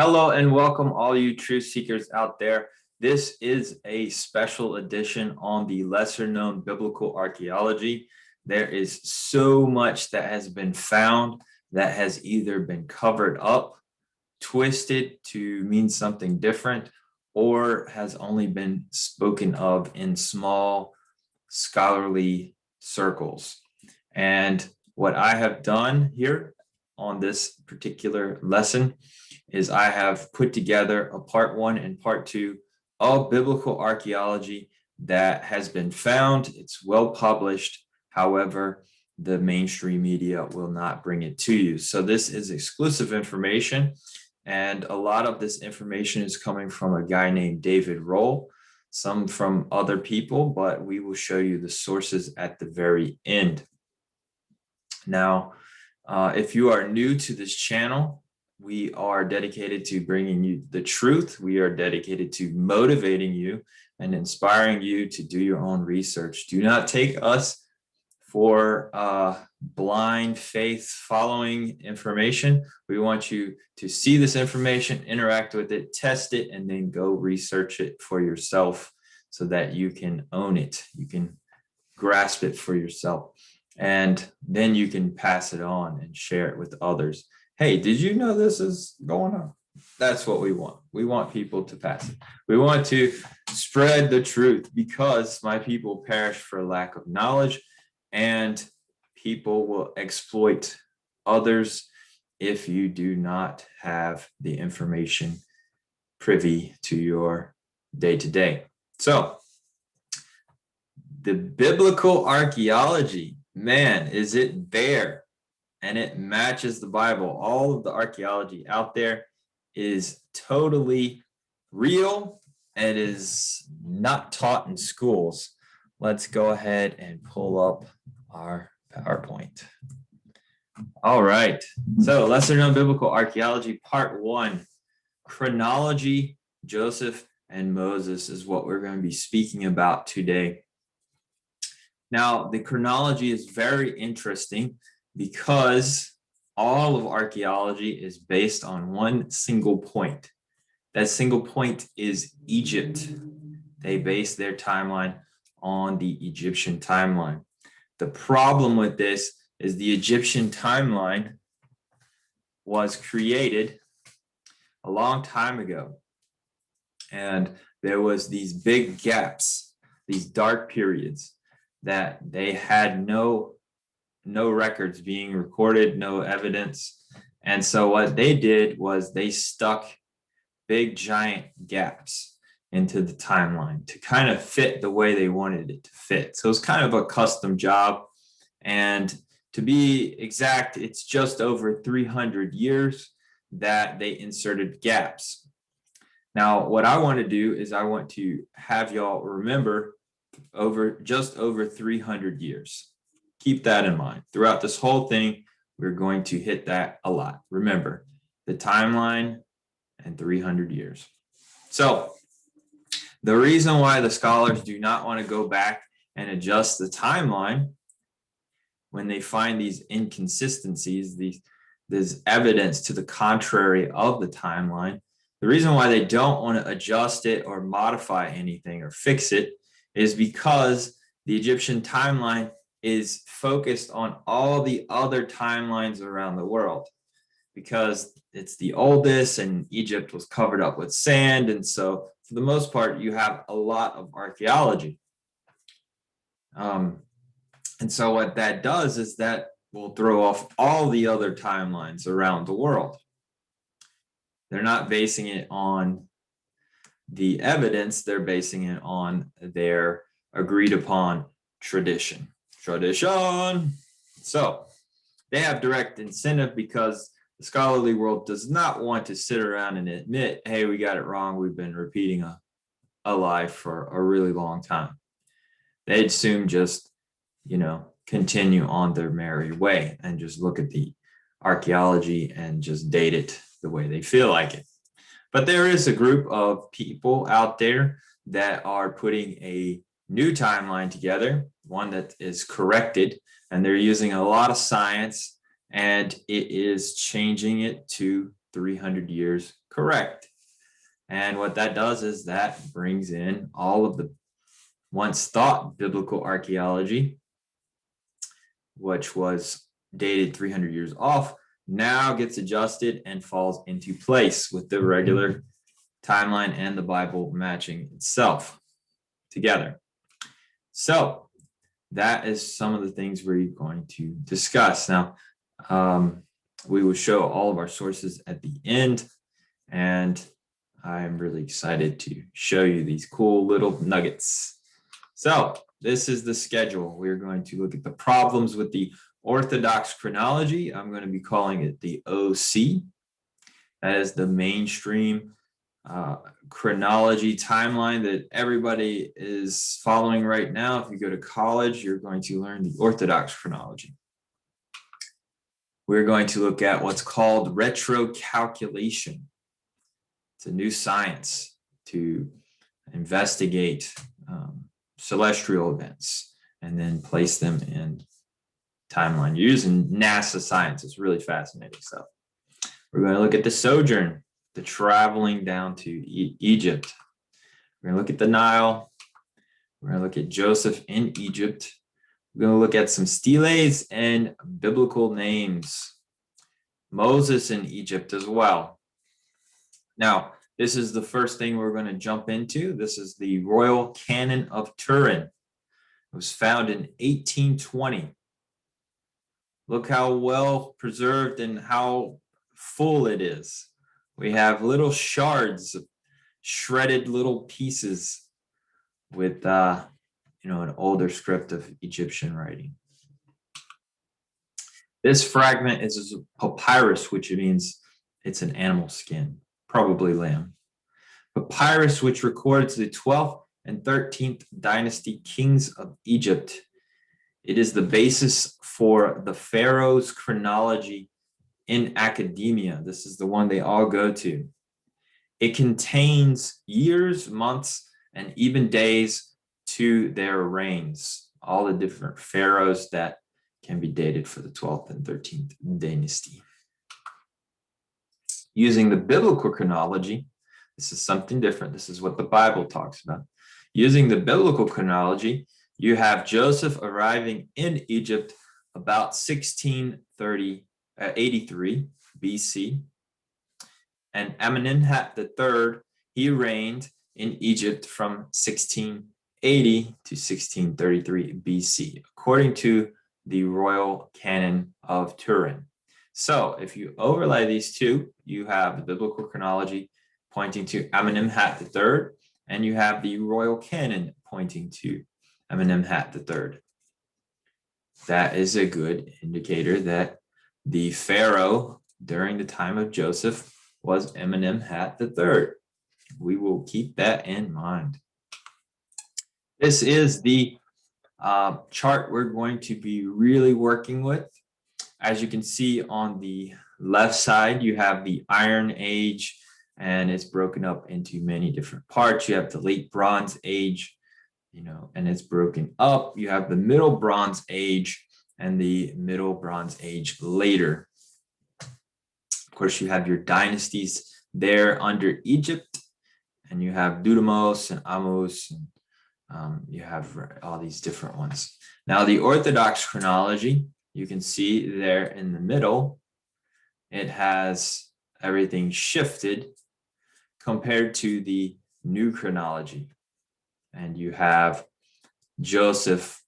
Hello and welcome all you truth seekers out there. This is a special edition on the lesser known biblical archaeology. There is so much that has been found that has either been covered up, twisted to mean something different, or has only been spoken of in small scholarly circles. And what I have done here on this particular lesson is I have put together a part 1 and part 2 of biblical archaeology that has been found. It's well published. However, the mainstream media will not bring it to you. So this is exclusive information. And a lot of this information is coming from a guy named David Roll, some from other people, but we will show you the sources at the very end. Now, if you are new to this channel, we are dedicated to bringing you the truth. We are dedicated to motivating you and inspiring you to do your own research. Do not take us for blind faith following information. We want you to see this information, interact with it, test it, and then go research it for yourself so that you can own it. You can grasp it for yourself. And then you can pass it on and share it with others. Hey, did you know this is going on? That's what we want. We want people to pass it. We want to spread the truth because my people perish for lack of knowledge, and people will exploit others if you do not have the information privy to your day-to-day. So the biblical archaeology, man, is it there? And it matches the Bible. All of the archaeology out there is totally real and is not taught in schools. Let's go ahead and pull up our PowerPoint. All right. So lesser known biblical archaeology, part 1, chronology, Joseph and Moses is what we're going to be speaking about today. Now, the chronology is very interesting because all of archaeology is based on one single point. That single point is Egypt. They base their timeline on the Egyptian timeline. The problem with this is the Egyptian timeline was created a long time ago. And there was these big gaps, these dark periods that they had no records being recorded, no evidence. And so what they did was they stuck big giant gaps into the timeline to kind of fit the way they wanted it to fit. So it's kind of a custom job. And to be exact, it's just over 300 years that they inserted gaps. Now, what I want to do is I want to have y'all remember just over 300 years. Keep that in mind. Throughout this whole thing, we're going to hit that a lot. Remember, the timeline and 300 years. So the reason why the scholars do not want to go back and adjust the timeline when they find these inconsistencies, there's evidence to the contrary of the timeline. The reason why they don't want to adjust it or modify anything or fix it is because the Egyptian timeline is focused on all the other timelines around the world because it's the oldest and Egypt was covered up with sand. And so for the most part, you have a lot of archaeology. And so what that does is that will throw off all the other timelines around the world. They're not basing it on the evidence, they're basing it on their agreed upon tradition. So they have direct incentive because the scholarly world does not want to sit around and admit, hey, we got it wrong. We've been repeating a lie for a really long time. They'd soon just, continue on their merry way and just look at the archaeology and just date it the way they feel like it. But there is a group of people out there that are putting a new timeline together, one that is corrected, and they're using a lot of science, and it is changing it to 300 years correct. And what that does is that brings in all of the once thought biblical archaeology, which was dated 300 years off, now gets adjusted and falls into place with the regular timeline and the Bible matching itself together. So that is some of the things we're going to discuss. Now, we will show all of our sources at the end, and I'm really excited to show you these cool little nuggets. So this is the schedule. We're going to look at the problems with the Orthodox Chronology. I'm going to be calling it the OC. That is the mainstream chronology timeline that everybody is following right now. If you go to college, you're going to learn the Orthodox Chronology. We're going to look at what's called retrocalculation. It's a new science to investigate celestial events and then place them in timeline using NASA science. It's really fascinating stuff. We're going to look at the sojourn, the traveling down to Egypt. We're going to look at the Nile. We're going to look at Joseph in Egypt. We're going to look at some steles and biblical names. Moses in Egypt as well. Now, this is the first thing we're going to jump into. This is the Royal Canon of Turin. It was found in 1820. Look how well preserved and how full it is. We have little shards of shredded little pieces with an older script of Egyptian writing. This fragment is a papyrus, which means it's an animal skin, probably lamb. Papyrus, which records the 12th and 13th dynasty kings of Egypt. It is the basis for the Pharaoh's chronology in academia. This is the one they all go to. It contains years, months, and even days to their reigns, all the different pharaohs that can be dated for the 12th and 13th dynasty. Using the biblical chronology, this is something different. This is what the Bible talks about. Using the biblical chronology, you have Joseph arriving in Egypt about 83 BC. And Amenemhat III, he reigned in Egypt from 1680 to 1633 BC, according to the Royal Canon of Turin. So if you overlay these two, you have the biblical chronology pointing to Amenemhat III, and you have the Royal Canon pointing to Amenemhat III. That is a good indicator that the Pharaoh during the time of Joseph was Amenemhat III. We will keep that in mind. This is the chart we're going to be really working with. As you can see on the left side, you have the Iron Age, and it's broken up into many different parts. You have the Late Bronze Age, and it's broken up. You have the Middle Bronze Age and the Middle Bronze Age later. Of course, you have your dynasties there under Egypt, and you have Dudamos and Amos, and you have all these different ones. Now, the Orthodox chronology, you can see there in the middle, it has everything shifted compared to the new chronology. And you have Joseph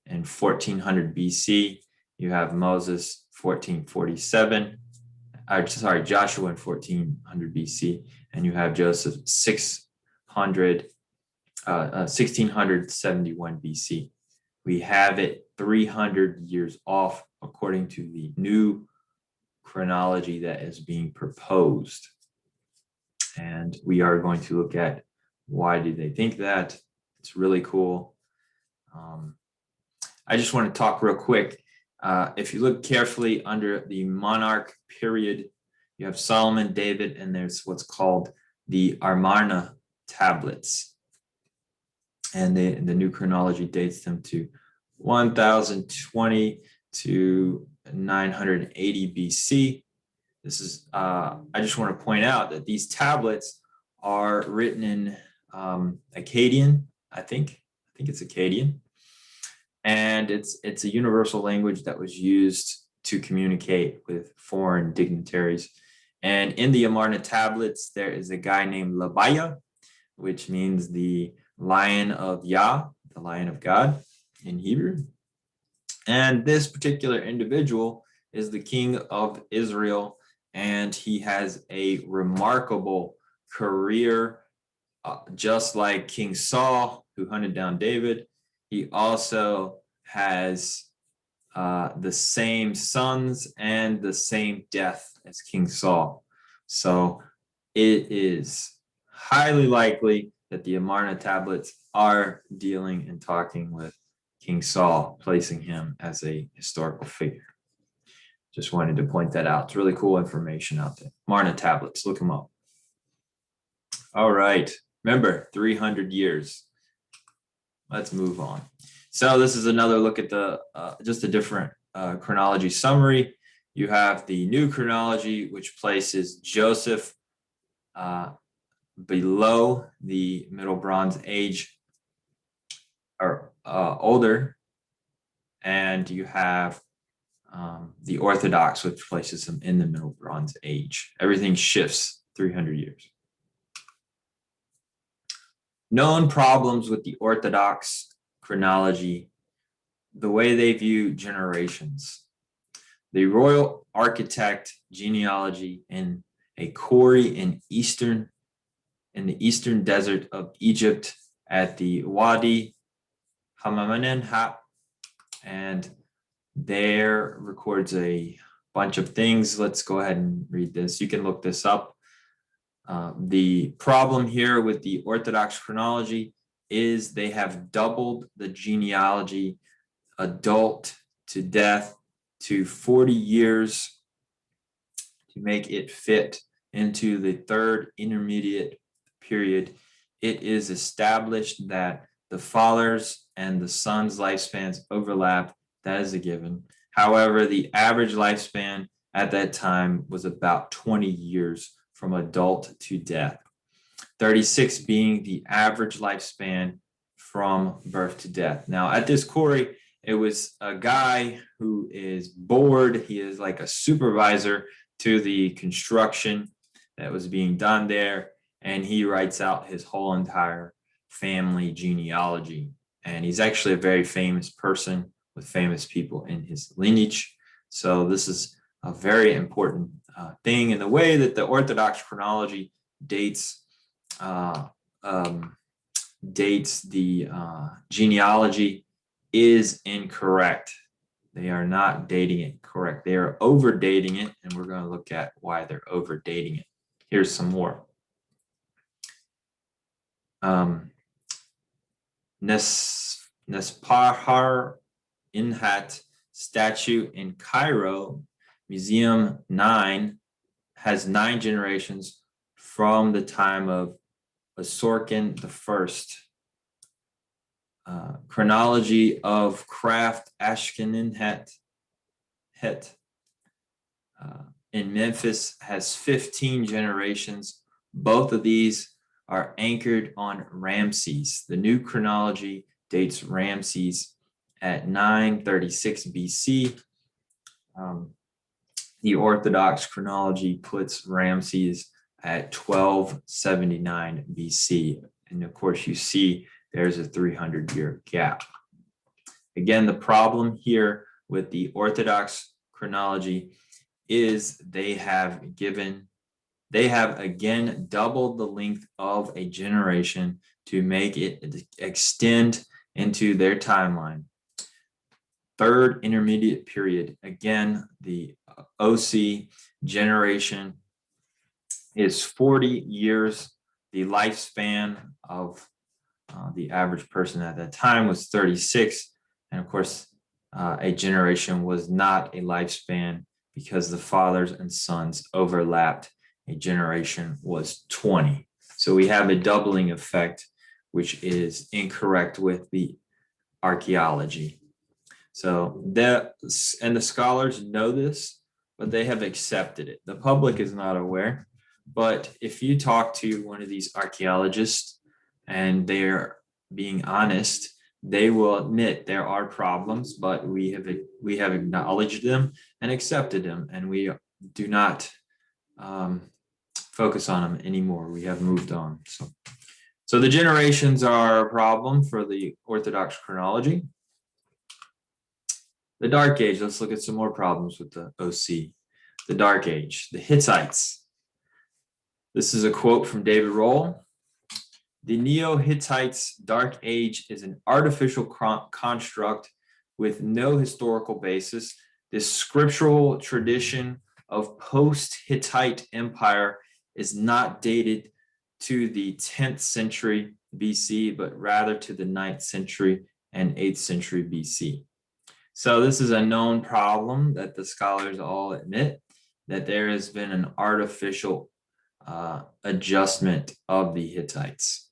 in 1400 BC, you have Moses 1447, Joshua in 1400 BC, and you have Joseph 1671 BC. We have it 300 years off according to the new chronology that is being proposed. And we are going to look at why did they think that. It's really cool. I just want to talk real quick. If you look carefully under the monarch period, you have Solomon, David, and there's what's called the Amarna tablets. And the new chronology dates them to 1020 to 980 BC. This is, I just want to point out that these tablets are written in Akkadian, I think it's Akkadian. And it's a universal language that was used to communicate with foreign dignitaries. And in the Amarna tablets, there is a guy named Labaya, which means the lion of Yah, the lion of God in Hebrew. And this particular individual is the king of Israel, and he has a remarkable career, just like King Saul, who hunted down David. He also has the same sons and the same death as King Saul. So it is highly likely that the Amarna tablets are dealing and talking with King Saul, placing him as a historical figure. Just wanted to point that out. It's really cool information out there. Amarna tablets, look them up. All right, remember 300 years. Let's move on. So this is another look at the just a different chronology summary. You have the new chronology, which places Joseph below the Middle Bronze Age or older, and you have the Orthodox, which places him in the Middle Bronze Age. Everything shifts 300 years. Known problems with the Orthodox chronology, the way they view generations. The royal architect genealogy in a quarry in the eastern desert of Egypt at the Wadi Hamamanen, and there records a bunch of things. Let's go ahead and read this. You can look this up. The problem here with the Orthodox chronology is they have doubled the genealogy adult to death to 40 years to make it fit into the third intermediate period. It is established that the father's and the son's lifespans overlap. That is a given. However, the average lifespan at that time was about 20 years from adult to death, 36 being the average lifespan from birth to death. Now, at this quarry, it was a guy who is bored. He is like a supervisor to the construction that was being done there, and he writes out his whole entire family genealogy. And he's actually a very famous person with famous people in his lineage. So this is a very important thing in the way that the Orthodox chronology dates the genealogy is incorrect. They are not dating it correct. They are overdating it, and we're going to look at why they're overdating it. Here's some more. Nespahar Inhat statue in Cairo, Museum 9, has 9 generations from the time of Asorkin I. Chronology of Craft Ashkenazi in Memphis has 15 generations. Both of these are anchored on Ramses. The new chronology dates Ramses at 936 BC. The Orthodox chronology puts Ramses at 1279 BC. And of course, you see there's a 300-year gap. Again, the problem here with the Orthodox chronology is they have again doubled the length of a generation to make it extend into their timeline. Third intermediate period, again, the OC generation is 40 years. The lifespan of the average person at that time was 36. And of course, a generation was not a lifespan because the fathers and sons overlapped. A generation was 20. So we have a doubling effect, which is incorrect with the archaeology. So the scholars know this. but they have accepted it. The public is not aware. But if you talk to one of these archaeologists and they're being honest, they will admit there are problems, but we have acknowledged them and accepted them, and we do not focus on them anymore. We have moved on. So the generations are a problem for the Orthodox chronology. The Dark Age, let's look at some more problems with the OC. The Dark Age, the Hittites. This is a quote from David Roll. The Neo-Hittites' Dark Age is an artificial construct with no historical basis. This scriptural tradition of post-Hittite empire is not dated to the 10th century BC, but rather to the 9th century and 8th century BC. So this is a known problem that the scholars all admit, that there has been an artificial adjustment of the Hittites.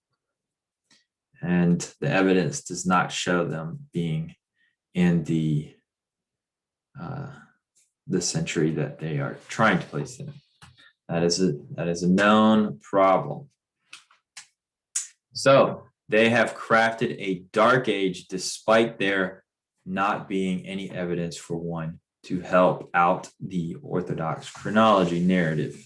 And the evidence does not show them being in the century that they are trying to place them. That is a known problem. So they have crafted a dark age despite there not being any evidence for one to help out the Orthodox chronology narrative.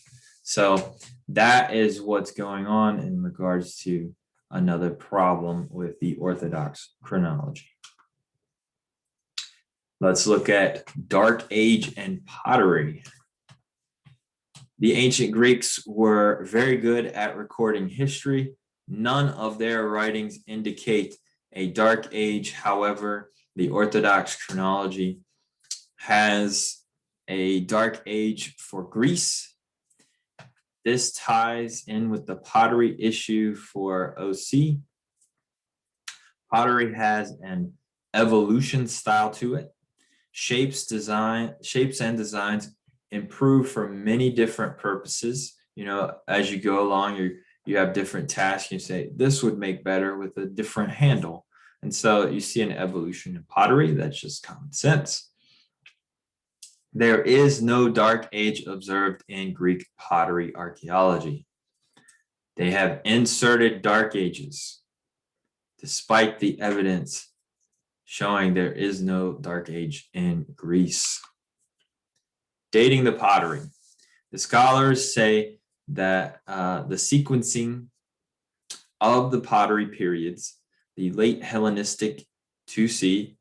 So that is what's going on in regards to another problem with the Orthodox chronology. Let's look at Dark Age and pottery. The ancient Greeks were very good at recording history. None of their writings indicate a Dark Age. However, the Orthodox chronology has a Dark Age for Greece. This ties in with the pottery issue for OC. Pottery has an evolution style to it. Shapes and designs improve for many different purposes. You know, as you go along, you have different tasks. You say, this would make better with a different handle. And so you see an evolution in pottery. That's just common sense. There is no Dark Age observed in Greek pottery archaeology. They have inserted Dark Ages, despite the evidence showing there is no Dark Age in Greece. Dating the pottery. The scholars say that the sequencing of the pottery periods, the late Hellenistic 2C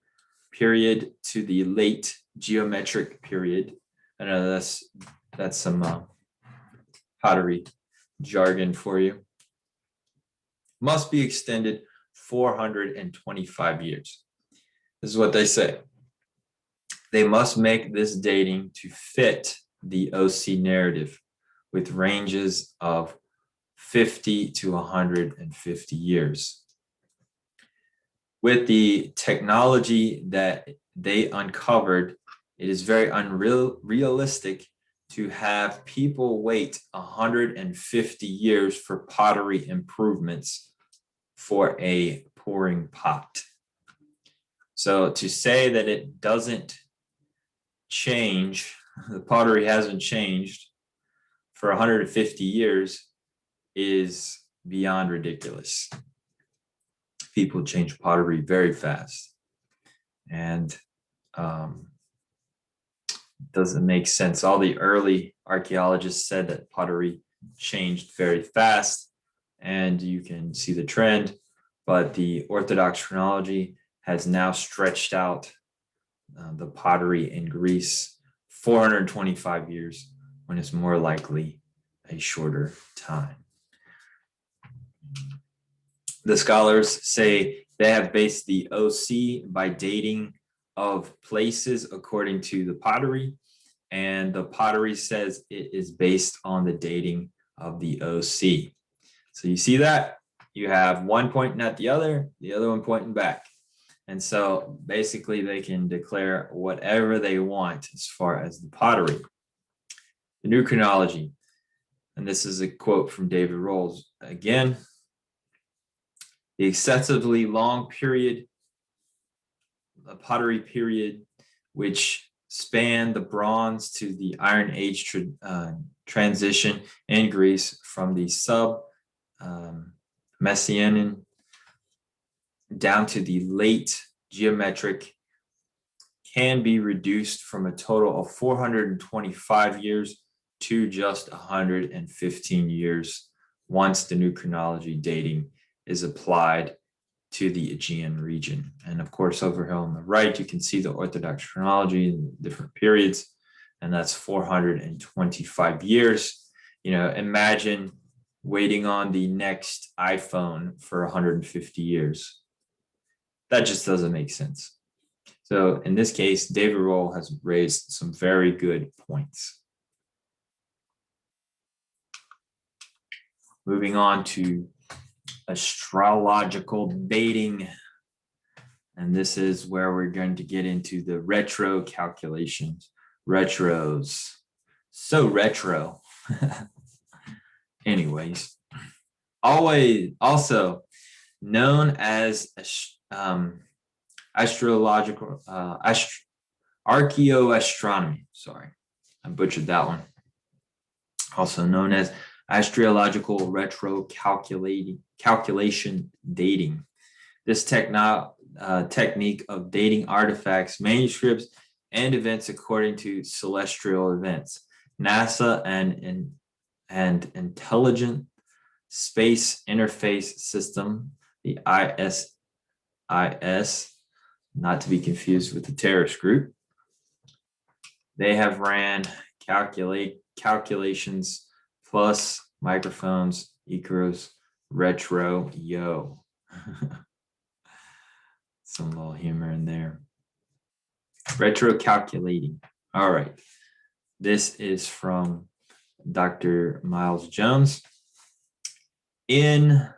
period to the late geometric period. I know that's some pottery jargon for you. Must be extended 425 years. This is what they say. They must make this dating to fit the OC narrative with ranges of 50 to 150 years. With the technology that they uncovered, it is very unrealistic to have people wait 150 years for pottery improvements for a pouring pot. So to say that it doesn't change, the pottery hasn't changed for 150 years is beyond ridiculous. People change pottery very fast, and doesn't make sense. All the early archaeologists said that pottery changed very fast, and you can see the trend, but the Orthodox chronology has now stretched out the pottery in Greece 425 years when it's more likely a shorter time. The scholars say they have based the OC by dating of places according to the pottery, and the pottery says it is based on the dating of the OC. So you see that? You have one pointing at the other one pointing back. And so basically they can declare whatever they want as far as the pottery. The new chronology, and this is a quote from David Rolls again. The excessively long period, the pottery period, which span the Bronze to the Iron Age transition in Greece from the Messianian down to the late geometric can be reduced from a total of 425 years to just 115 years once the new chronology dating is applied to the Aegean region. And of course, over here on the right, you can see the Orthodox chronology in different periods, and that's 425 years. Imagine waiting on the next iPhone for 150 years. That just doesn't make sense. So in this case, David Roll has raised some very good points. Moving on to astrological dating. And this is where we're going to get into the retro calculations. Retros. So retro. Anyways, also known as astrological archaeoastronomy. Sorry, I butchered that one. Also known as astrological retro calculation dating. This technique of dating artifacts, manuscripts, and events according to celestial events. NASA and Intelligent Space Interface System, the ISIS, not to be confused with the terrorist group. They have ran calculations plus microphones equals retro yo. Some little humor in there. Retro calculating. All right. This is from Dr. Miles Jones. In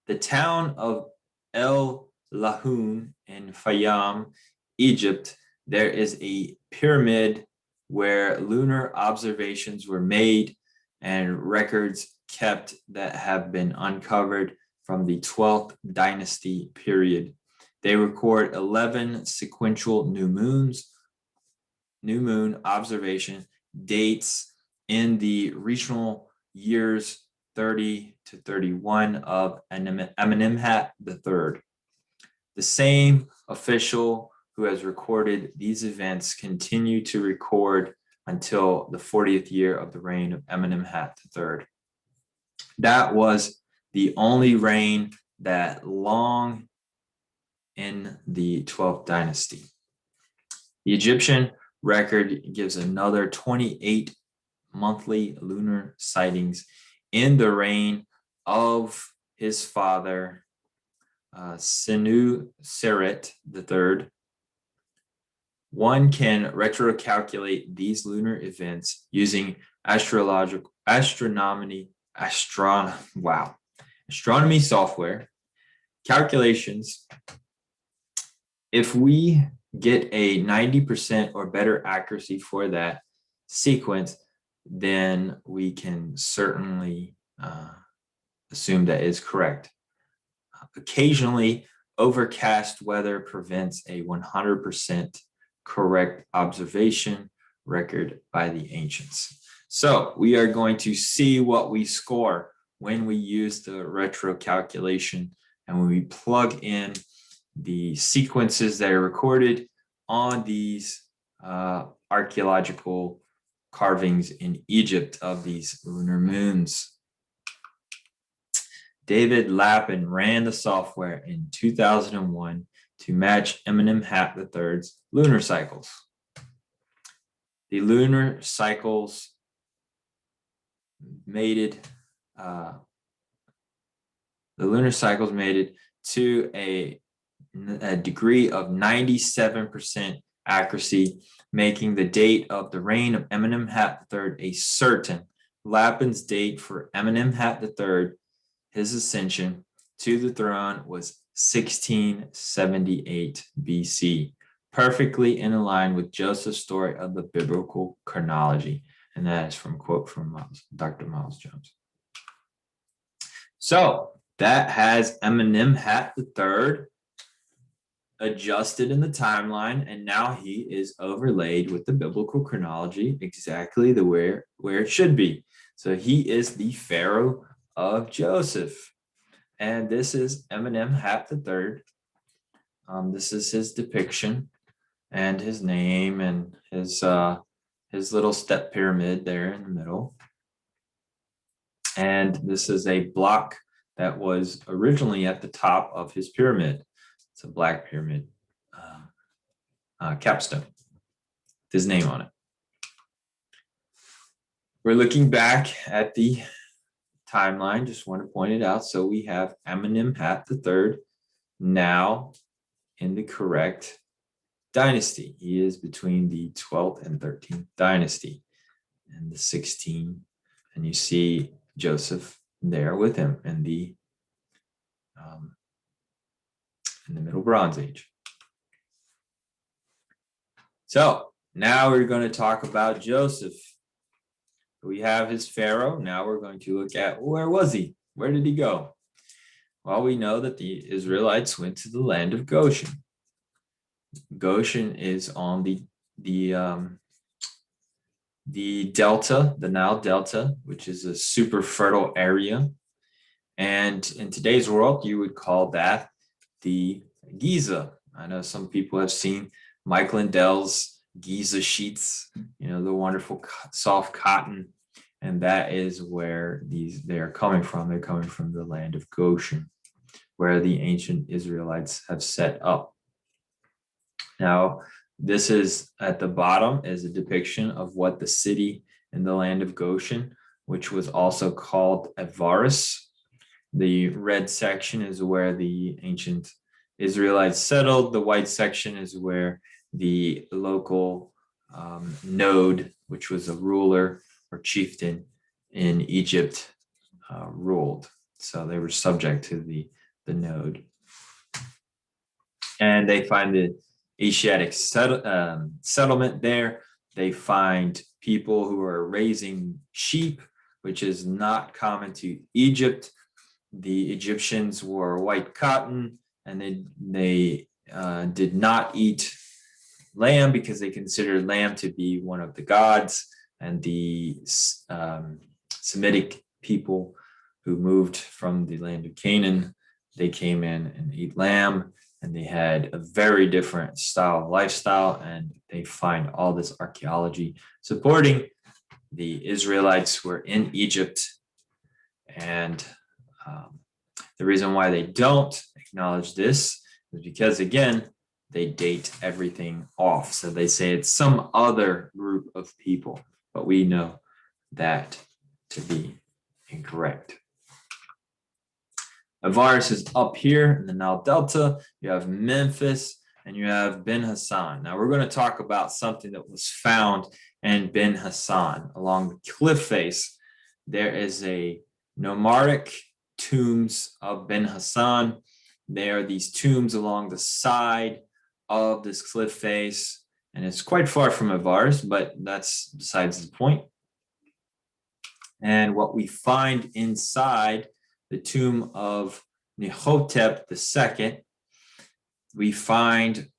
the town of El Lahoun in Fayum, Egypt, there is a pyramid where lunar observations were made and records kept that have been uncovered from the 12th dynasty period. They record 11 sequential new moon observation dates in the regional years 30 to 31 of Amenemhat III. The same official who has recorded these events continued to record until the 40th year of the reign of Amenemhat III. That was the only reign that long in the 12th dynasty. The Egyptian record gives another 28 monthly lunar sightings in the reign of his father, Senuseret III. One can retrocalculate these lunar events using astronomy software calculations. If we get a 90% or better accuracy for that sequence, then we can certainly assume that is correct. Occasionally, overcast weather prevents a 100% correct observation record by the ancients. So we are going to see what we score when we use the retro calculation and when we plug in the sequences that are recorded on these archaeological carvings in Egypt of these lunar moons. David Lappin ran the software in 2001 to match Amenemhat III's lunar cycles. The lunar cycles mated to a degree of 97% accuracy, making the date of the reign of Amenemhat III a certain. Lappin's date for Amenemhat III, his ascension to the throne, was 1678 BC, perfectly in line with Joseph's story of the biblical chronology. And that is from a quote from Dr. Miles Jones. So that has Amenemhat III adjusted in the timeline, and now he is overlaid with the biblical chronology exactly the where it should be. So he is the Pharaoh of Joseph. And this is Amenemhat III. This is his depiction and his name and his little step pyramid there in the middle. And this is a block that was originally at the top of his pyramid. It's a black pyramid capstone with his name on it. We're looking back at the timeline, just want to point it out. So we have Amenemhat III now in the correct dynasty. He is between the 12th and 13th dynasty and the 16th. And you see Joseph there with him in the Middle Bronze Age. So now we're going to talk about Joseph. We have his Pharaoh. Now we're going to look at where was he? Where did he go? Well, we know that the Israelites went to the land of Goshen. Goshen is on the delta, the Nile Delta, which is a super fertile area. And in today's world, you would call that the Giza. I know some people have seen Mike Lindell's Giza sheets, the wonderful soft cotton. And that is where they are coming from. They're coming from the land of Goshen, where the ancient Israelites have set up. Now, this is at the bottom is a depiction of what the city in the land of Goshen, which was also called Avaris. The red section is where the ancient Israelites settled. The white section is where the local node, which was a ruler or chieftain in Egypt, ruled. So they were subject to the node. And they find the Asiatic settlement there. They find people who are raising sheep, which is not common to Egypt. The Egyptians wore white cotton, and they did not eat lamb because they considered lamb to be one of the gods. And the Semitic people who moved from the land of Canaan, they came in and ate lamb, and they had a very different style of lifestyle. And they find all this archaeology supporting the Israelites were in Egypt. And the reason why they don't acknowledge this is because, again, they date everything off. So they say it's some other group of people, but we know that to be incorrect. Avaris is up here in the Nile Delta. You have Memphis and you have Ben Hassan. Now we're going to talk about something that was found in Ben Hassan. Along the cliff face, there is a nomadic tombs of Ben Hassan. There are these tombs along the side of this cliff face, and it's quite far from Avaris, but that's besides the point. And what we find inside the tomb of Nehotep II, we find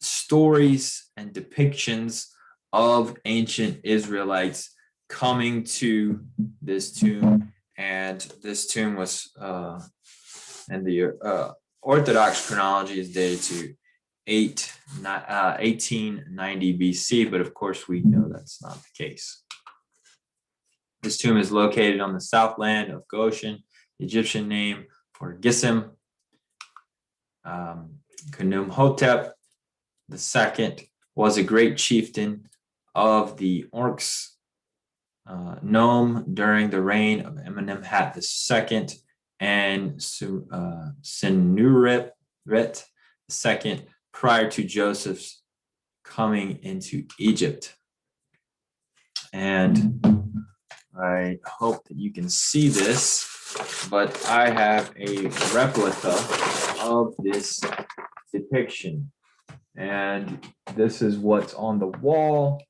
stories and depictions of ancient Israelites coming to this tomb. And this tomb was, and the Orthodox chronology is dated to 1890 BC, but of course we know that's not the case. This tomb is located on the southland of Goshen, the Egyptian name for Gisem. Khnumhotep II was a great chieftain of the Orcs Nome during the reign of Amenemhat II and Senusret II prior to Joseph's coming into Egypt. And I hope that you can see this, but I have a replica of this depiction. And this is what's on the wall.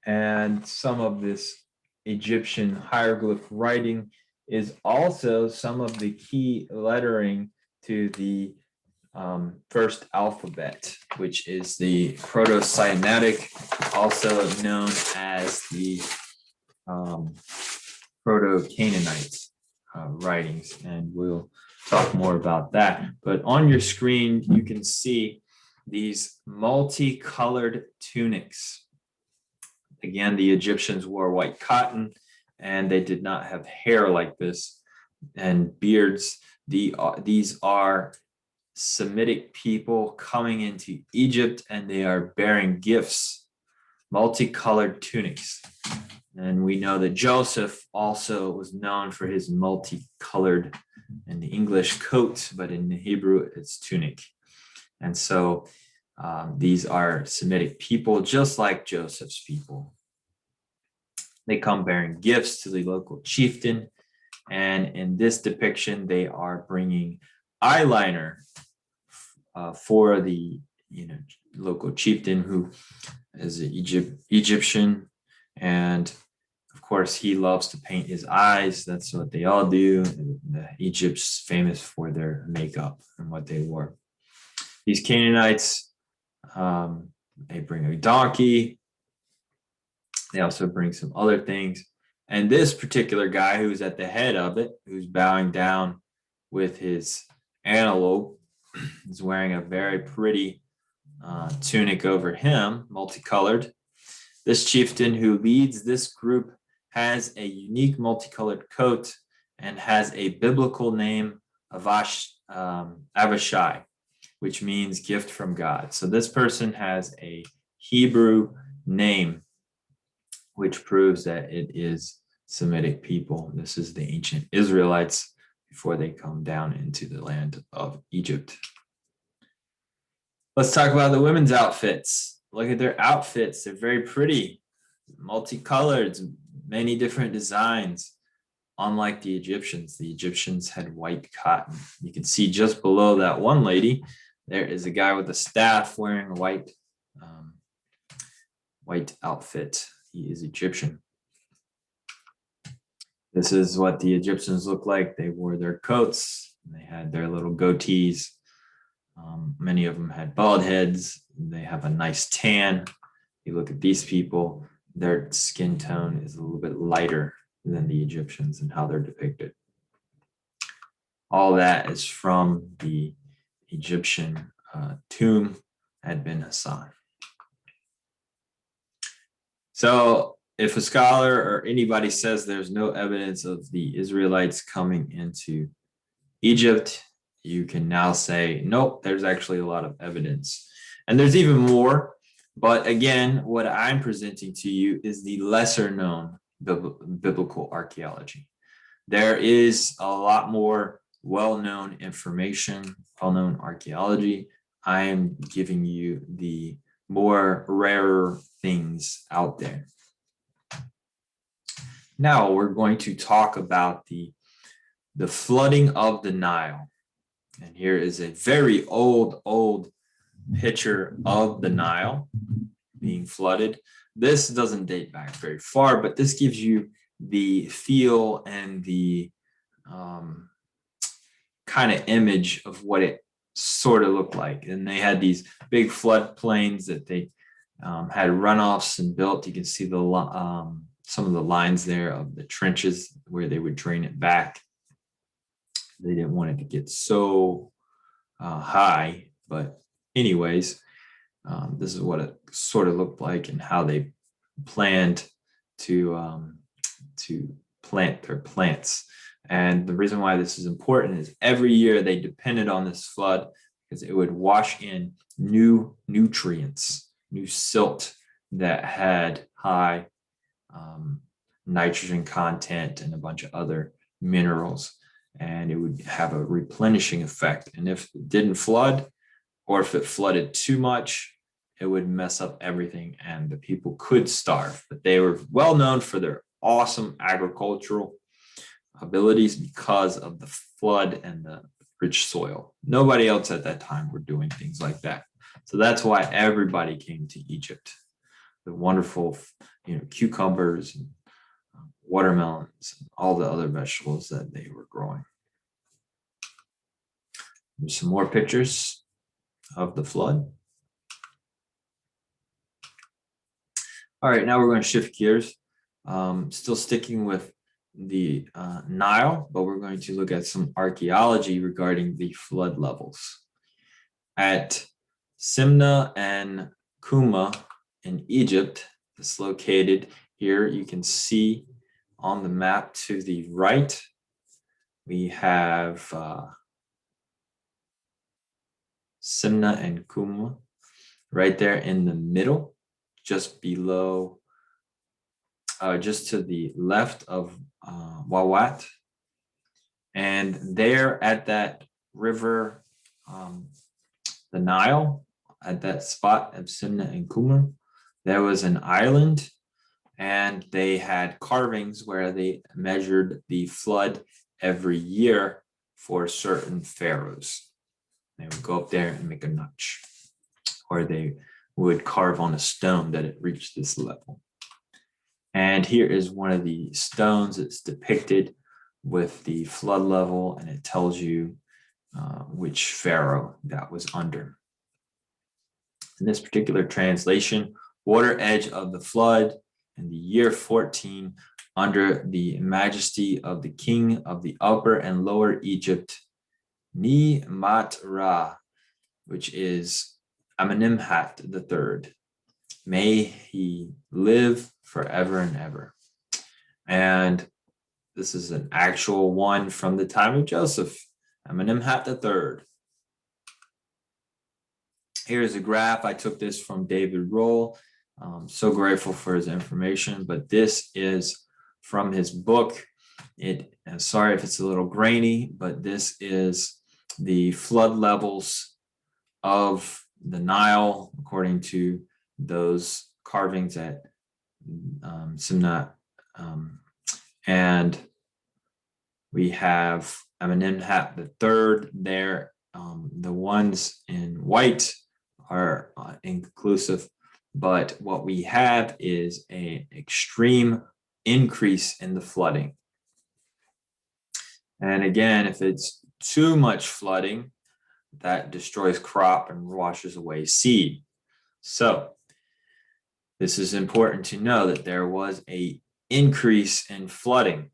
And some of this Egyptian hieroglyph writing is also some of the key lettering to the first alphabet, which is the Proto-Sinaitic, also known as the Proto-Canaanite writings, and we'll talk more about that. But on your screen, you can see these multicolored tunics. Again, the Egyptians wore white cotton, and they did not have hair like this and beards. These are Semitic people coming into Egypt, and they are bearing gifts, multicolored tunics. And we know that Joseph also was known for his multicolored, in the English, coat, but in the Hebrew, it's tunic. And so these are Semitic people, just like Joseph's people. They come bearing gifts to the local chieftain. And in this depiction, they are bringing eyeliner for the local chieftain, who is an Egyptian. And of course, he loves to paint his eyes. That's what they all do. Egypt's famous for their makeup and what they wore. These Canaanites, they bring a donkey. They also bring some other things. And this particular guy who's at the head of it, who's bowing down with his antelope, is wearing a very pretty tunic over him, multicolored. This chieftain who leads this group has a unique multicolored coat and has a biblical name of Avishai, which means gift from God. So this person has a Hebrew name, which proves that it is Semitic people. This is the ancient Israelites before they come down into the land of Egypt. Let's talk about the women's outfits. Look at their outfits. They're very pretty, multicolored, many different designs. Unlike the Egyptians had white cotton. You can see just below that one lady, there is a guy with a staff wearing a white outfit. He is Egyptian. This is what the Egyptians look like. They wore their coats. They had their little goatees. Many of them had bald heads. They have a nice tan. You look at these people, their skin tone is a little bit lighter than the Egyptians and how they're depicted. All that is from the Egyptian tomb at Ben Hassan. So if a scholar or anybody says there's no evidence of the Israelites coming into Egypt, you can now say, nope, there's actually a lot of evidence. And there's even more. But again, what I'm presenting to you is the lesser known biblical archaeology. There is a lot more well-known information, well-known archaeology. I am giving you the more rarer things out there. Now we're going to talk about the flooding of the Nile. And here is a very old picture of the Nile being flooded. This doesn't date back very far, but this gives you the feel and the kind of image of what it sort of looked like. And they had these big floodplains that they had runoffs and built. You can see the some of the lines there of the trenches where they would drain it back. They didn't want it to get so high, but anyways, this is what it sort of looked like and how they planned to plant their plants. And the reason why this is important is every year they depended on this flood because it would wash in new nutrients, new silt that had high nitrogen content and a bunch of other minerals. And it would have a replenishing effect. And if it didn't flood, or if it flooded too much, it would mess up everything and the people could starve. But they were well known for their awesome agricultural abilities because of the flood and the rich soil. Nobody else at that time were doing things like that. So that's why everybody came to Egypt. The wonderful, cucumbers and watermelons, and all the other vegetables that they were growing. There's some more pictures. of the flood. All right, now we're going to shift gears. Still sticking with the Nile, but we're going to look at some archaeology regarding the flood levels. At Simna and Kuma in Egypt, it's located here. You can see on the map to the right, we have Simna and Kuma right there in the middle, just below, just to the left of Wawat. And there at that river, the Nile, at that spot of Simna and Kuma, there was an island, and they had carvings where they measured the flood every year for certain pharaohs. They would go up there and make a notch, or they would carve on a stone that it reached this level. And here is one of the stones. It's depicted with the flood level, and it tells you which pharaoh that was under. In this particular translation, water edge of the flood in the year 14 under the majesty of the king of the upper and lower Egypt, Ni-mat-ra, which is Amenemhat III. May he live forever and ever. And this is an actual one from the time of Joseph, Amenemhat III. Here's a graph. I took this from David Roll. So grateful for his information, but this is from his book. Sorry if it's a little grainy, but this is the flood levels of the Nile according to those carvings at Simnat. And we have Amenemhat III there. The ones in white are inconclusive, but what we have is an extreme increase in the flooding. And again, if it's too much flooding, that destroys crop and washes away seed. So this is important to know that there was an increase in flooding.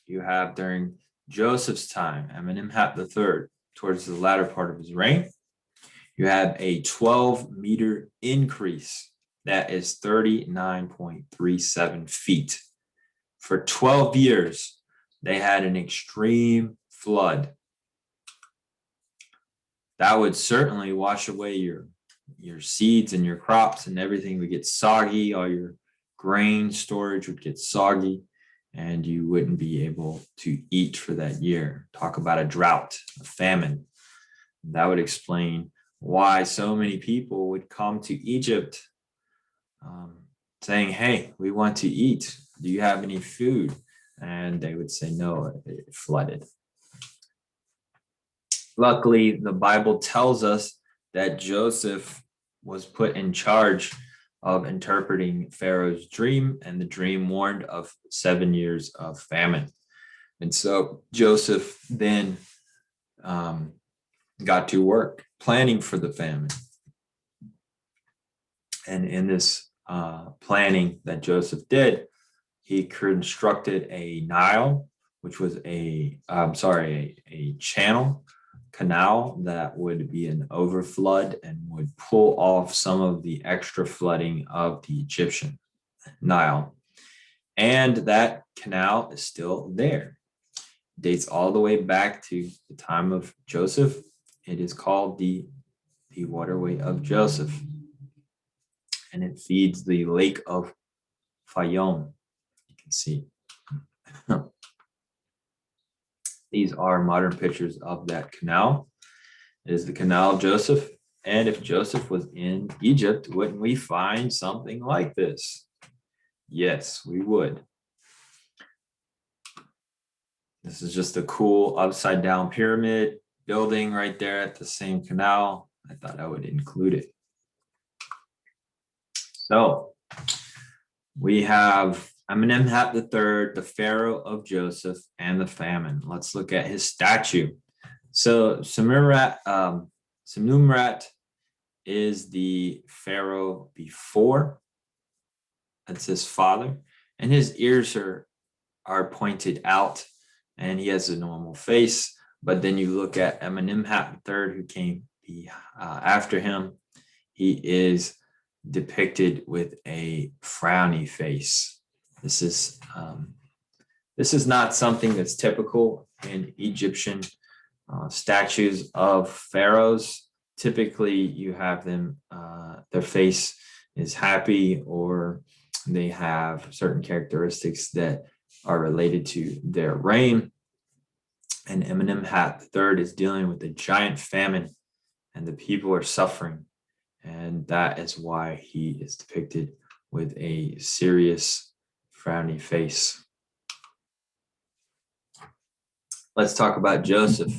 You have during Joseph's time, Amenemhat III, towards the latter part of his reign, you have a 12-meter increase. That is 39.37 feet. For 12 years, they had an extreme flood. That would certainly wash away your seeds and your crops, and everything would get soggy. All your grain storage would get soggy, and you wouldn't be able to eat for that year. Talk about a drought, a famine. That would explain why so many people would come to Egypt saying, hey, we want to eat. Do you have any food? And they would say, no, it flooded. Luckily, the Bible tells us that Joseph was put in charge of interpreting Pharaoh's dream, and the dream warned of 7 years of famine. And so Joseph then got to work planning for the famine. And in this planning that Joseph did, he constructed a Nile, which was a canal that would be an overflood and would pull off some of the extra flooding of the Egyptian Nile. And that canal is still there. It dates all the way back to the time of Joseph. It is called the waterway of Joseph. And it feeds the lake of Fayum. You can see. These are modern pictures of that canal. It is the Canal of Joseph. And if Joseph was in Egypt, wouldn't we find something like this? Yes, we would. This is just a cool upside down pyramid building right there at the same canal. I thought I would include it. So we have Amenemhat III, the Pharaoh of Joseph, and the famine. Let's look at his statue. So Semnumrat is the pharaoh before. That's his father. And his ears are pointed out, and he has a normal face. But then you look at Amenemhat III, who came after him. He is depicted with a frowny face. This is not something that's typical in Egyptian statues of pharaohs. Typically, you have them, their face is happy, or they have certain characteristics that are related to their reign. And Amenemhat III is dealing with a giant famine, and the people are suffering. And that is why he is depicted with a serious, frowny face. Let's talk about Joseph.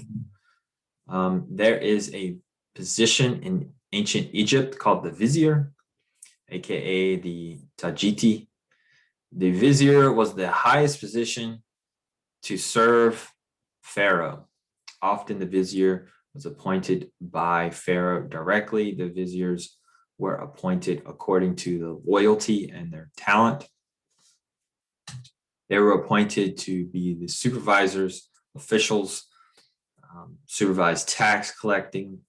There is a position in ancient Egypt called the vizier, aka the Tajiti. The vizier was the highest position to serve Pharaoh. Often the vizier was appointed by Pharaoh directly. The viziers were appointed according to the loyalty and their talent. They were appointed to be the supervisors, officials, supervise tax collecting,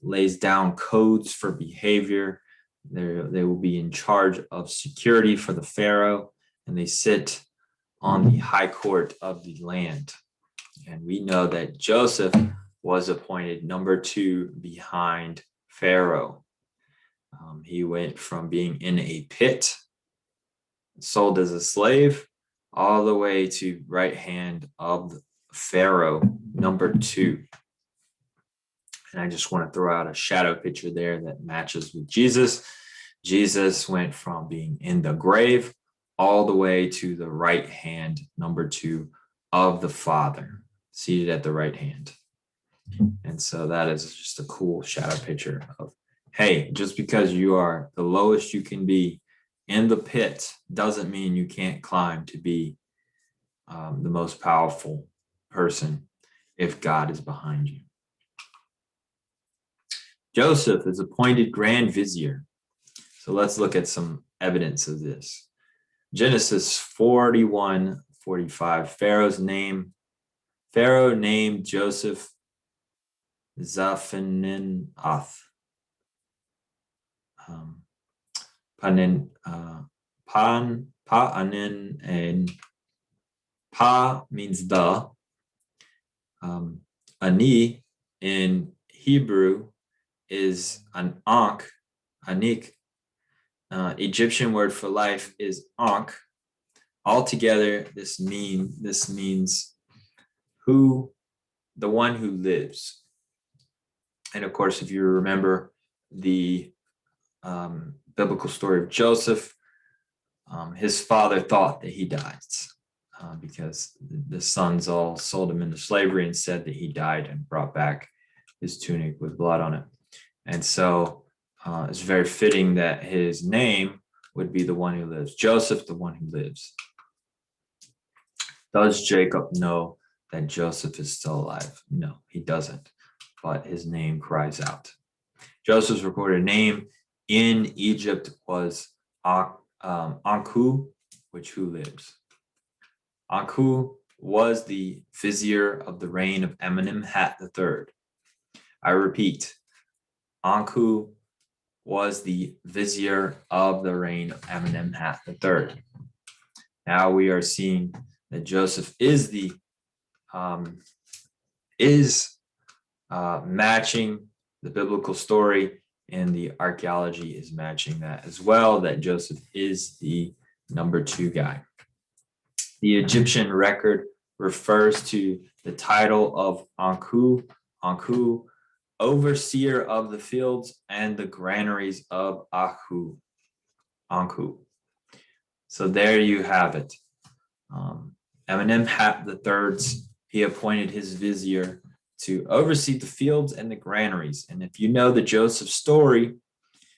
lays down codes for behavior. They will be in charge of security for the pharaoh, and they sit on the high court of the land. And we know that Joseph was appointed number 2 behind Pharaoh. He went from being in a pit, sold as a slave, all the way to right hand of Pharaoh, number 2. And I just want to throw out a shadow picture there that matches with Jesus. Jesus went from being in the grave all the way to the right hand, number 2 of the Father, seated at the right hand. And so that is just a cool shadow picture of, hey, just because you are the lowest you can be in the pit doesn't mean you can't climb to be the most powerful person if God is behind you. Joseph is appointed Grand Vizier. So let's look at some evidence of this. Genesis 41:45. Pharaoh named Joseph Zaphenath. Panen, Pa'anen, and Pa means the. Ani in Hebrew is an ankh, anik. Egyptian word for life is ankh. Altogether, this means the one who lives. And of course, if you remember the biblical story of Joseph, his father thought that he died because the sons all sold him into slavery and said that he died and brought back his tunic with blood on it. And so it's very fitting that his name would be the one who lives. Joseph, the one who lives. Does Jacob know that Joseph is still alive? No, he doesn't. But his name cries out. Joseph's recorded name in Egypt was Anku, which who lives. Anku was the vizier of the reign of Amenemhat III. I repeat, Anku was the vizier of the reign of Amenemhat III. Now we are seeing that Joseph is matching the biblical story, and the archaeology is matching that as well, that Joseph is the number 2 guy. The Egyptian record refers to the title of Anku, overseer of the fields and the granaries of Anku. So there you have it. Amenemhat III, he appointed his vizier to oversee the fields and the granaries. And if you know the Joseph story,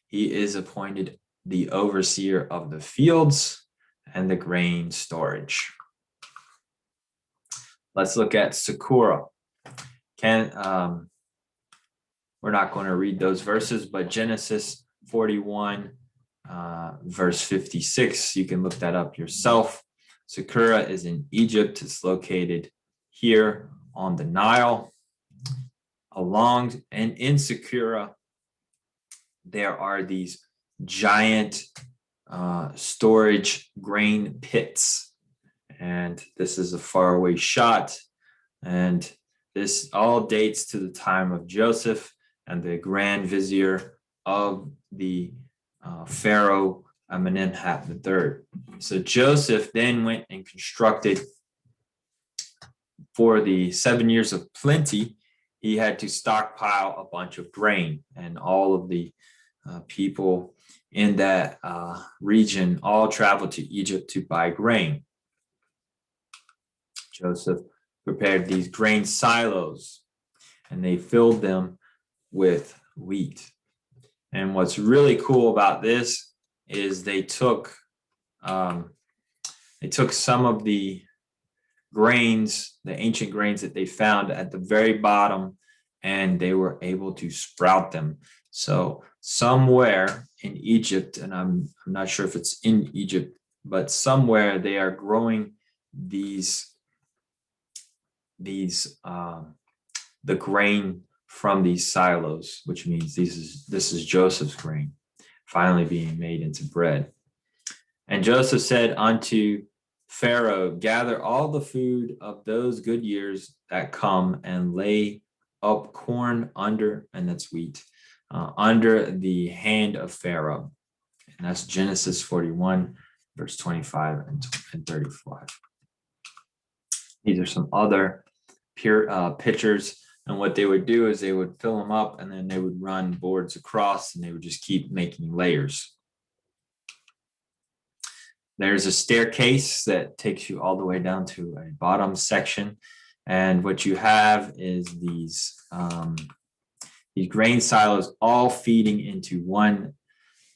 he is appointed the overseer of the fields and the grain storage. Let's look at Sakura. We're not going to read those verses, but Genesis 41, verse 56, you can look that up yourself. Saqqara is in Egypt. It's located here on the Nile. Along and in Saqqara, there are these giant storage grain pits. And this is a faraway shot. And this all dates to the time of Joseph and the grand vizier of the Pharaoh Amenemhat III. So Joseph then went and constructed, for the 7 years of plenty, he had to stockpile a bunch of grain, and all of the people in that region all traveled to Egypt to buy grain. Joseph prepared these grain silos, and they filled them with wheat. And what's really cool about this is they took some of the grains, the ancient grains that they found at the very bottom, and they were able to sprout them. So somewhere in Egypt, and I'm not sure if it's in Egypt, but somewhere they are growing the grain from these silos, which means this is Joseph's grain finally being made into bread. And Joseph said unto Pharaoh, gather all the food of those good years that come and lay up corn under, and that's wheat, under the hand of Pharaoh. And that's Genesis 41, verse 25 and 35. These are some other pictures. And what they would do is they would fill them up, and then they would run boards across, and they would just keep making layers. There's a staircase that takes you all the way down to a bottom section. And what you have is these grain silos all feeding into one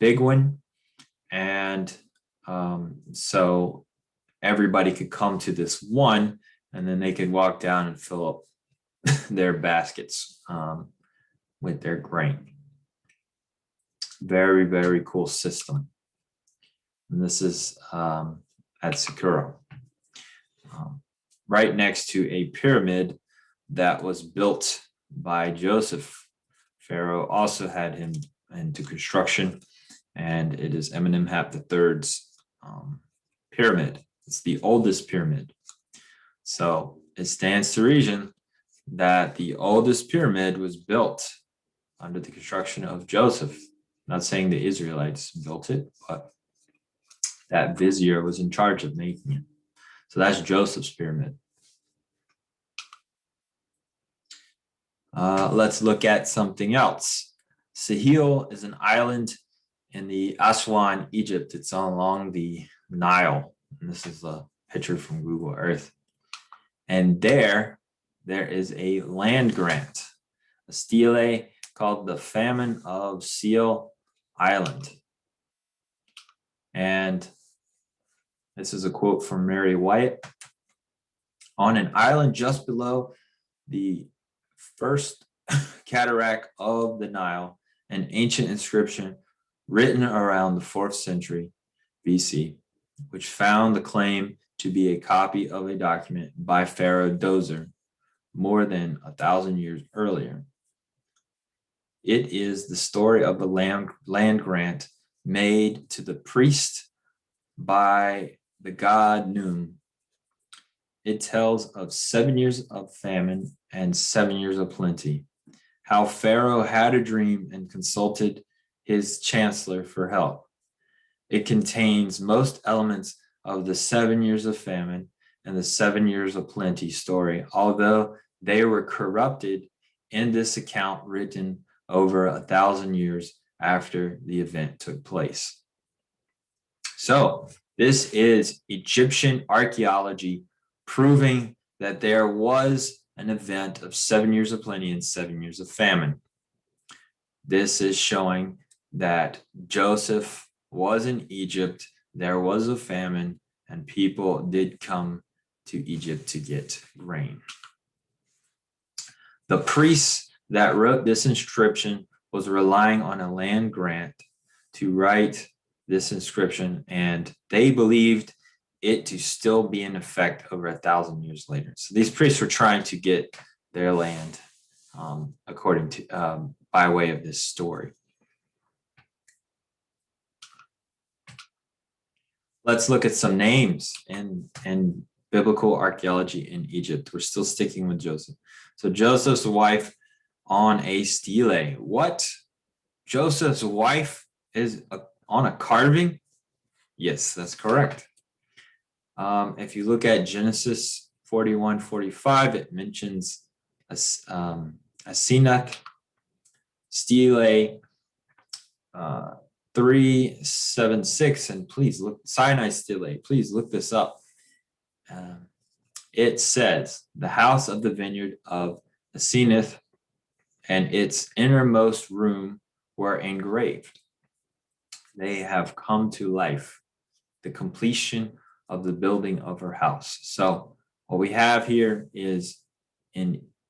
big one. And so everybody could come to this one, and then they could walk down and fill up their baskets with their grain. Very, very cool system. And this is at Saqqara, right next to a pyramid that was built by Joseph. Pharaoh also had him into construction, and it is Amenemhat III's pyramid. It's the oldest pyramid. So it stands to reason that the oldest pyramid was built under the construction of Joseph. I'm not saying the Israelites built it, but that vizier was in charge of making it. So that's Joseph's pyramid. Let's look at something else. Sahel is an island in the Aswan, Egypt. It's along the Nile. And this is a picture from Google Earth. And there is a land grant, a stele called the Famine of Seal Island. And this is a quote from Mary Wyatt. On an island just below the first cataract of the Nile, an ancient inscription written around the 4th century BC, which found the claim to be a copy of a document by Pharaoh Djoser more than 1,000 years earlier. It is the story of the land grant made to the priest by the god Num. It tells of 7 years of famine and 7 years of plenty, how Pharaoh had a dream and consulted his chancellor for help. It contains most elements of the 7 years of famine and the 7 years of plenty story, although they were corrupted in this account written over 1,000 years after the event took place. So this is Egyptian archaeology proving that there was an event of 7 years of plenty and 7 years of famine. This is showing that Joseph was in Egypt, there was a famine, and people did come to Egypt to get grain. The priests that wrote this inscription was relying on a land grant to write this inscription, and they believed it to still be in effect over 1,000 years later. So these priests were trying to get their land, according to by way of this story. Let's look at some names in biblical archaeology in Egypt. We're still sticking with Joseph. So Joseph's wife on a stele. What? Joseph's wife is on a carving? Yes, that's correct. If you look at Genesis 41:45, it mentions Asenath, stele 376, and please look, Sinai stele, please look this up. It says, the house of the vineyard of Asenath and its innermost room were engraved. They have come to life, the completion of the building of her house. So what we have here is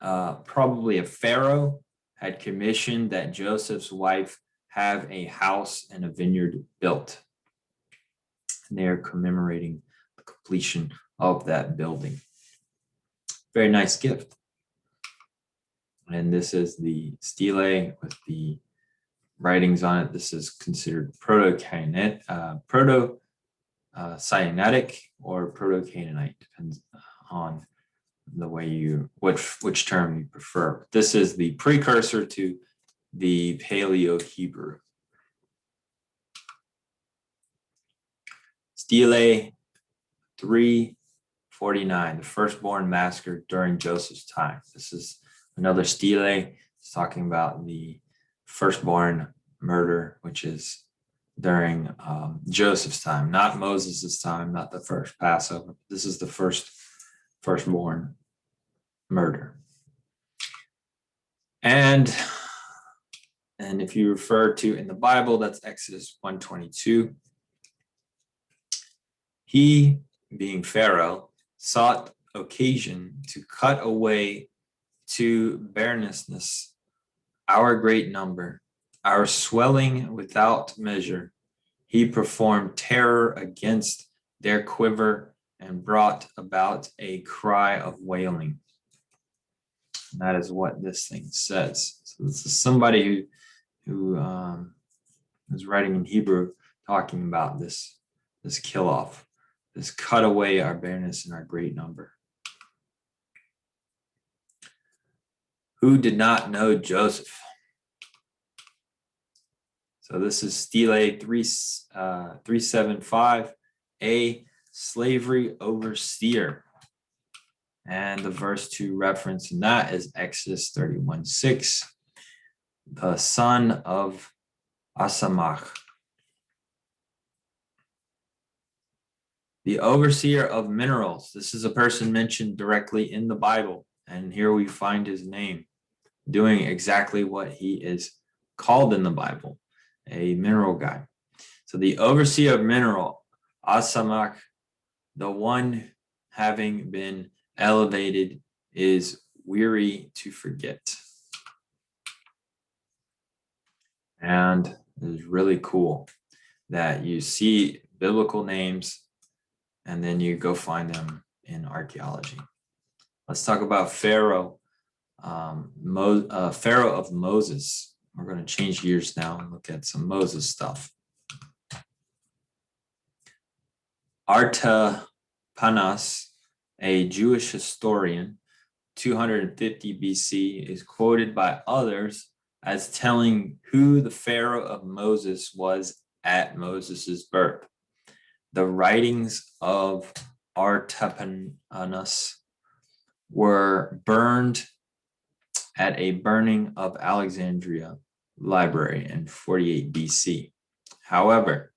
probably a pharaoh had commissioned that Joseph's wife have a house and a vineyard built. And they're commemorating the completion of that building. Very nice gift. And this is the stele with the writings on it. This is considered proto-Sinaitic or proto-Canaanite, depends on the way which term you prefer. This is the precursor to the Paleo-Hebrew. Stele 349, the firstborn massacre during Joseph's time. This is another stele. It's talking about the firstborn murder, which is during Joseph's time, not Moses' time, not the first Passover. This is the firstborn murder. And if you refer to in the Bible, that's Exodus 1:22. He, being Pharaoh, sought occasion to cut away to barrenness our great number, our swelling without measure. He performed terror against their quiver and brought about a cry of wailing. And that is what this thing says. So this is somebody who is writing in Hebrew, talking about this kill off, this cut away our barrenness and our great number. Who did not know Joseph? So this is stele 375, a slavery overseer. And the verse to reference in that is Exodus 31:6, the son of Asamach. The overseer of minerals. This is a person mentioned directly in the Bible. And here we find his name, doing exactly what he is called in the Bible, a mineral guy. So the overseer of mineral, Asamach, the one having been elevated, is weary to forget. And it is really cool that you see biblical names and then you go find them in archaeology. Let's talk about Pharaoh, Pharaoh of Moses. We're going to change gears now and look at some Moses stuff. Artapanos, a Jewish historian, 250 BC, is quoted by others as telling who the Pharaoh of Moses was at Moses' birth. The writings of Artapanos were burned at a burning of Alexandria library in 48 BC. However,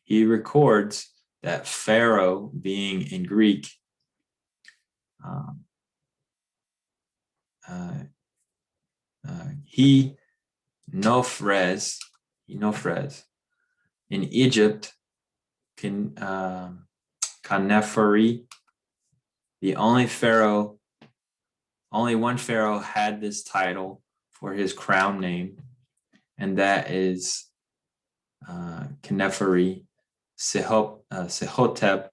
he records that Pharaoh, being in Greek, he Nofres in Egypt, Kaneferi, the only pharaoh Only one pharaoh had this title for his crown name, and that is Khneferi Sehotep,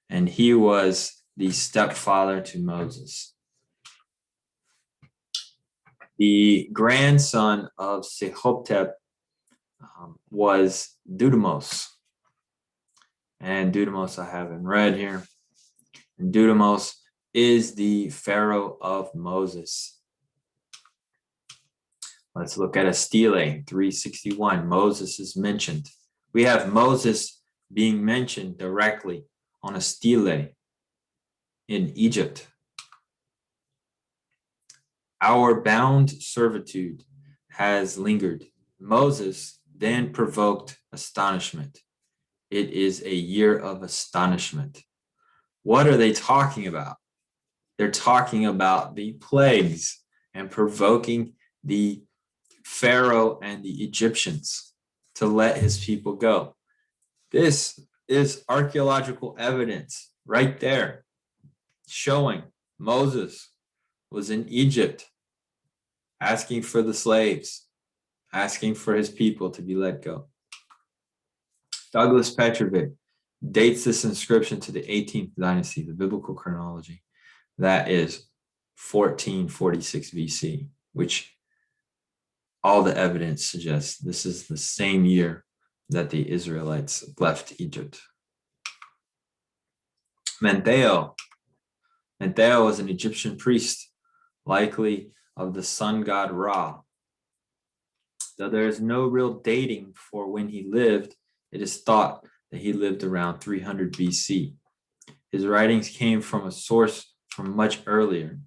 and he was the stepfather to Moses. The grandson of Sehotep was Dudamos. And Dudamos I have in red here. And Dudamos is the pharaoh of Moses. Let's look at a stele, 361. Moses is mentioned. We have Moses being mentioned directly on a stele in Egypt. Our bound servitude has lingered. Moses then provoked astonishment. It is a year of astonishment. What are they talking about? They're talking about the plagues and provoking the Pharaoh and the Egyptians to let his people go. This is archaeological evidence right there showing Moses was in Egypt asking for the slaves, asking for his people to be let go. Douglas Petrovic dates this inscription to the 18th dynasty, the biblical chronology. That is 1446 BC, which all the evidence suggests this is the same year that the Israelites left Egypt. Mentheo was an Egyptian priest, likely of the sun god Ra. Though there is no real dating for when he lived, it is thought that he lived around 300 BC. His writings came from a source from much earlier.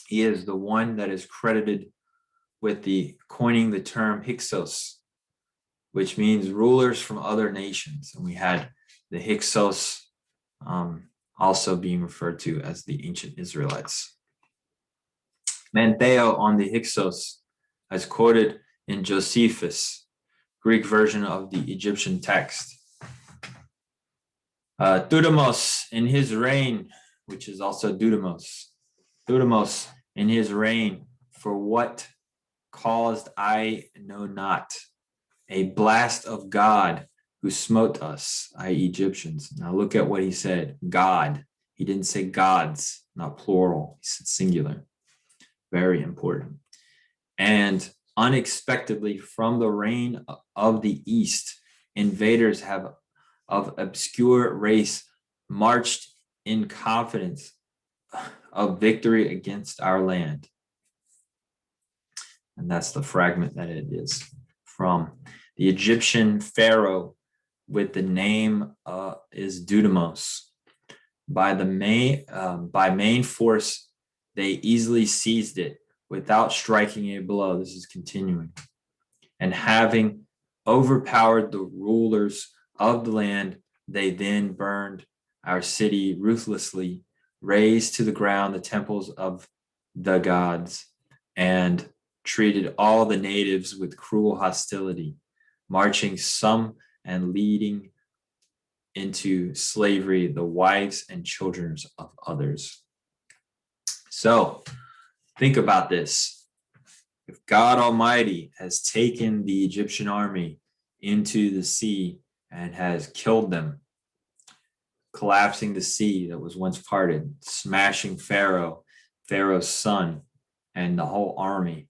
He is the one that is credited with coining the term Hyksos, which means rulers from other nations. And we had the Hyksos also being referred to as the ancient Israelites. Mentheo on the Hyksos, as quoted in Josephus, Greek version of the Egyptian text. Thutmose in his reign, which is also Thutmose in his reign, for what caused I know not, a blast of God who smote us, i.e. Egyptians. Now look at what he said, God. He didn't say gods, not plural, he said singular. Very important. And unexpectedly from the reign of the East, invaders of obscure race marched in confidence of victory against our land. And that's the fragment that it is from. The Egyptian pharaoh with the name is Dudamos. By main force, they easily seized it without striking a blow. This is continuing. And having overpowered the rulers of the land, they then burned our city ruthlessly, razed to the ground the temples of the gods, and treated all the natives with cruel hostility, marching some and leading into slavery the wives and children of others. So think about this. If God Almighty has taken the Egyptian army into the sea and has killed them, collapsing the sea that was once parted, smashing Pharaoh's son, and the whole army,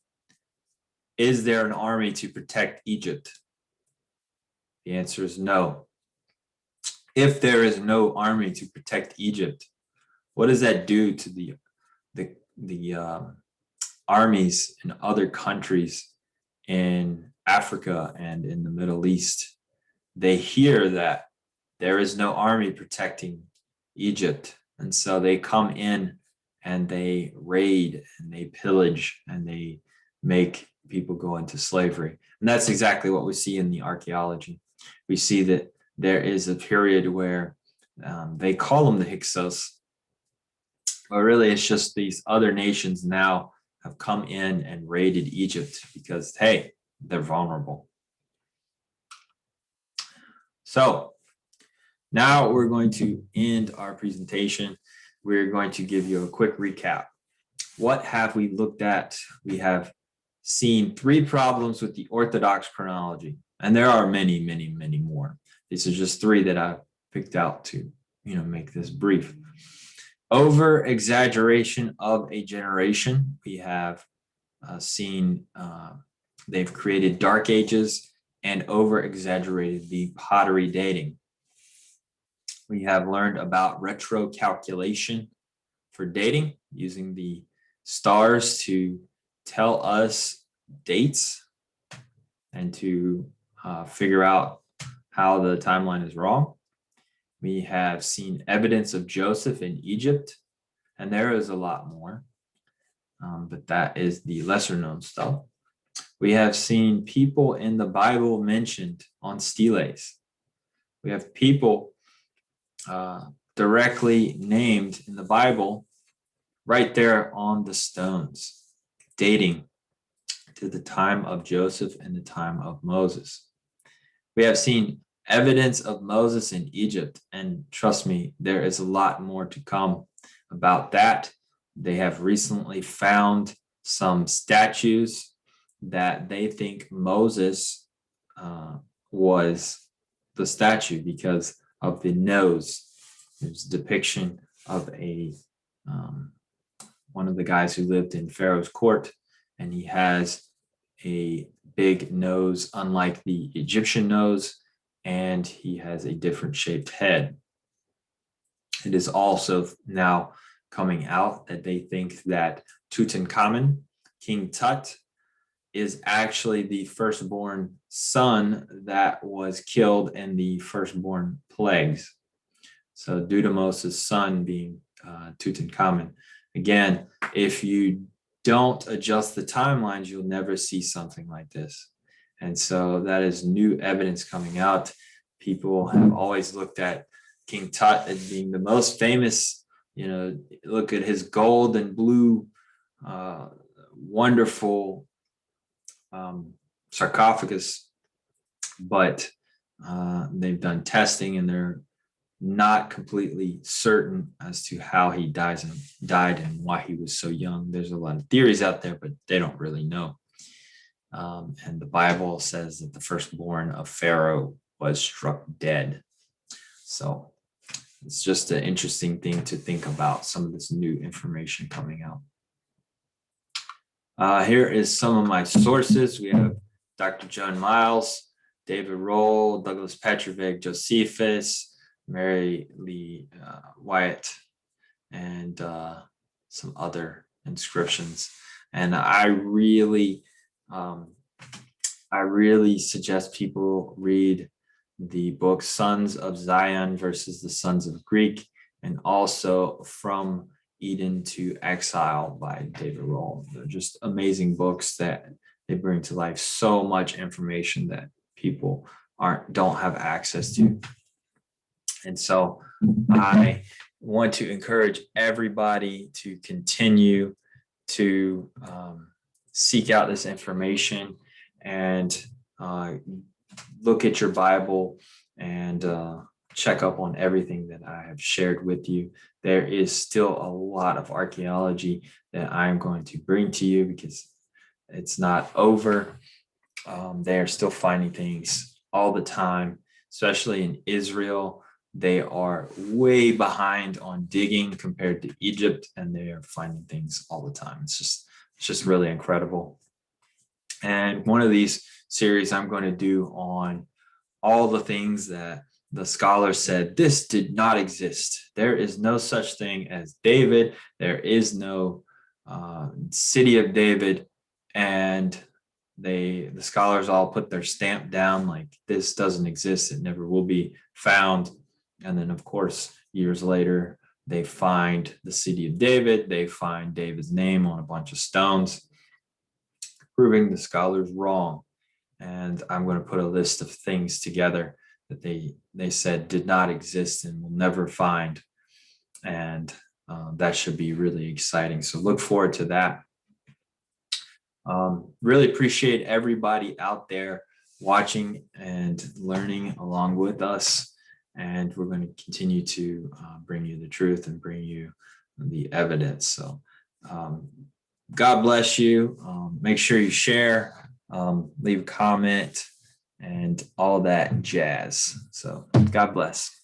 is there an army to protect Egypt? The answer is no. If there is no army to protect Egypt, what does that do to the armies in other countries in Africa and in the Middle East? They hear that there is no army protecting Egypt, and so they come in and they raid and they pillage and they make people go into slavery. And that's exactly what we see in the archaeology. We see that there is a period where they call them the Hyksos, but really it's just these other nations now have come in and raided Egypt because, hey, they're vulnerable. So now we're going to end our presentation. we're going to give you a quick recap. What have we looked at? We have seen 3 problems with the Orthodox chronology, and there are many, many, many more. These are just 3 that I've picked out to, make this brief. Over exaggeration of a generation. We have seen they've created dark ages and over exaggerated the pottery dating. We have learned about retro calculation for dating, using the stars to tell us dates and to figure out how the timeline is wrong. We have seen evidence of Joseph in Egypt, and there is a lot more, but that is the lesser known stuff. We have seen people in the Bible mentioned on steles. We have people directly named in the Bible right there on the stones, dating to the time of Joseph and the time of Moses. We have seen evidence of Moses in Egypt, and trust me, there is a lot more to come about that. They have recently found some statues that they think Moses was the statue because of the nose. There's a depiction of one of the guys who lived in Pharaoh's court, and he has a big nose, unlike the Egyptian nose, and he has a different shaped head. It is also now coming out that they think that Tutankhamun, King Tut, is actually the firstborn son that was killed in the firstborn plagues. So Dudimos' son being Tutankhamun. Again, if you don't adjust the timelines, you'll never see something like this. And so that is new evidence coming out. People have always looked at King Tut as being the most famous. Look at his gold and blue, wonderful sarcophagus. But they've done testing, and they're not completely certain as to how he died and why he was so young. There's a lot of theories out there, but they don't really know. And the Bible says that the firstborn of Pharaoh was struck dead. So it's just an interesting thing to think about, some of this new information coming out. Here is some of my sources. We have Dr. John Miles, David Roll, Douglas Petrovic, Josephus, Mary Lee Wyatt, and some other inscriptions. And I really suggest people read the book Sons of Zion versus the Sons of Greek, and also From Eden to Exile by David Roll. They're just amazing books that they bring to life so much information that people don't have access to. And so I want to encourage everybody to continue to seek out this information and look at your Bible and check up on everything that I have shared with you. There is still a lot of archaeology that I'm going to bring to you because it's not over. They are still finding things all the time, especially in Israel. They are way behind on digging compared to Egypt, and they are finding things all the time. It's just really incredible. And one of these series I'm going to do on all the things that the scholars said this did not exist. There is no such thing as David. There is no city of David. And the scholars all put their stamp down like this doesn't exist. It never will be found. And then, of course, years later, they find the city of David. They find David's name on a bunch of stones, proving the scholars wrong. And I'm going to put a list of things together that they said did not exist and will never find. And that should be really exciting. So look forward to that. Really appreciate everybody out there watching and learning along with us. and we're going to continue to bring you the truth and bring you the evidence. So God bless you. Make sure you share, leave a comment, and all that jazz. So God bless.